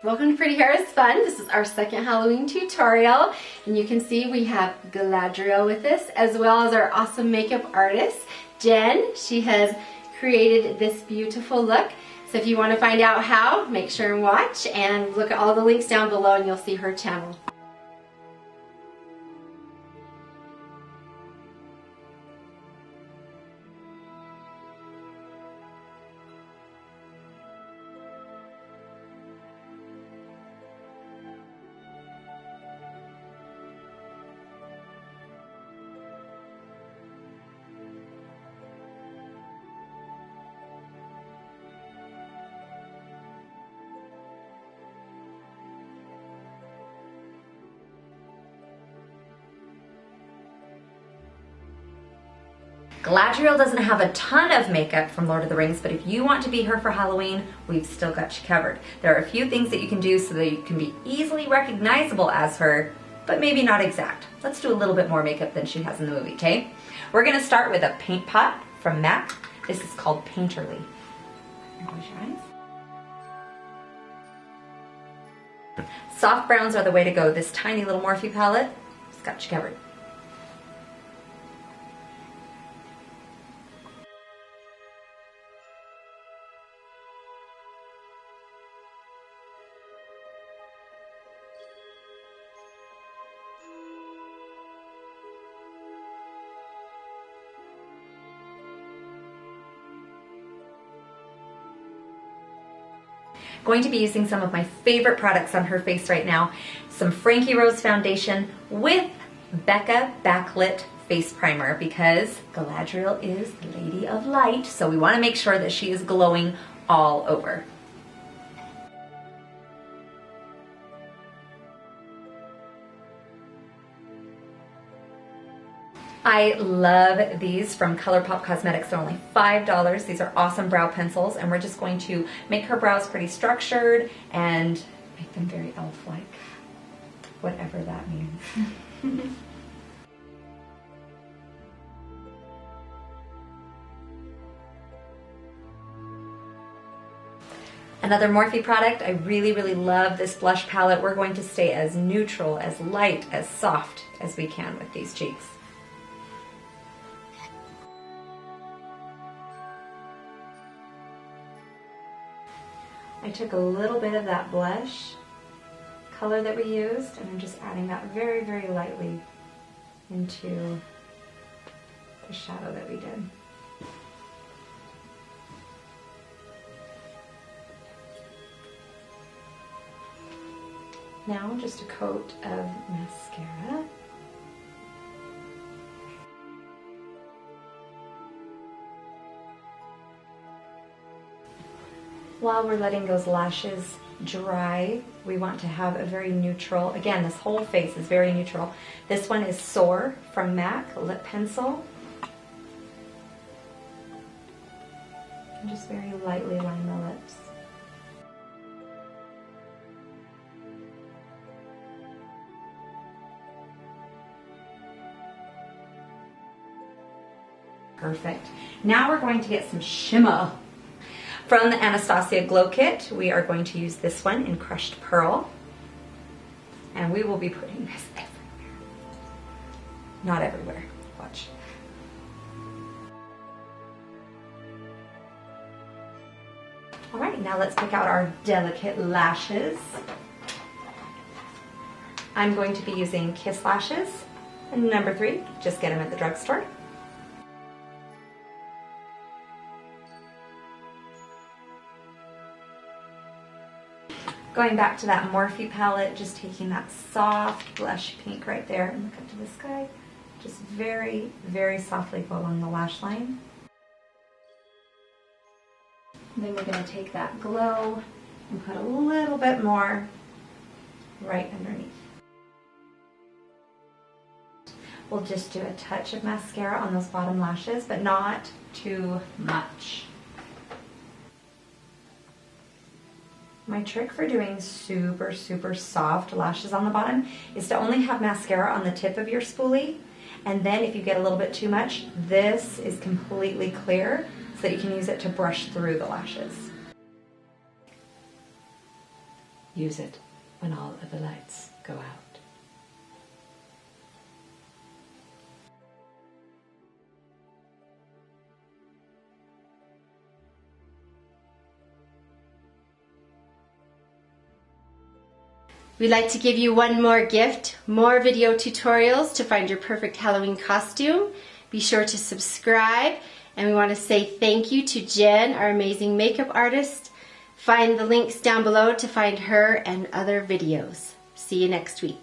Welcome to Pretty Hair is Fun. This is our second Halloween tutorial, and you can see we have Galadriel with us, as well as our awesome makeup artist, Jen. She has created this beautiful look. So if you want to find out how, make sure and watch, and look at all the links down below and you'll see her channel. Galadriel doesn't have a ton of makeup from Lord of the Rings, but if you want to be her for Halloween, we've still got you covered. There are a few things that you can do so that you can be easily recognizable as her, but maybe not exact. Let's do a little bit more makeup than she has in the movie, okay? We're gonna start with a paint pot from MAC. This is called Painterly. Close your eyes. Soft browns are the way to go. This tiny little Morphe palette has got you covered. Going to be using some of my favorite products on her face right now. Some Frankie Rose foundation with Becca Backlit face primer, because Galadriel is the Lady of Light, so we want to make sure that she is glowing all over. I love these from ColourPop Cosmetics. They're only $5. These are awesome brow pencils, and we're just going to make her brows pretty structured and make them very elf-like, whatever that means. Another Morphe product. I really love this blush palette. We're going to stay as neutral, as light, as soft as we can with these cheeks. I took a little bit of that blush color that we used, and I'm just adding that very lightly into the shadow that we did. Now just a coat of mascara. While we're letting those lashes dry, we want to have a very neutral, again, this whole face is very neutral. This one is Soar from MAC, a lip pencil. And just very lightly line the lips. Perfect. Now we're going to get some shimmer. From the Anastasia Glow Kit, we are going to use this one in Crushed Pearl. And we will be putting this everywhere. Not everywhere. Watch. All right, now let's pick out our delicate lashes. I'm going to be using Kiss Lashes, number 3. Just get them at the drugstore. Going back to that Morphe palette, just taking that soft blush pink right there, and look up to the sky. Just very softly go along the lash line. And then we're going to take that glow and put a little bit more right underneath. We'll just do a touch of mascara on those bottom lashes, but not too much. My trick for doing super soft lashes on the bottom is to only have mascara on the tip of your spoolie, and then if you get a little bit too much, this is completely clear so that you can use it to brush through the lashes. use it when all of the lights go out. We'd like to give you one more gift, more video tutorials to find your perfect Halloween costume. Be sure to subscribe, and we want to say thank you to Jen, our amazing makeup artist. Find the links down below to find her and other videos. See you next week.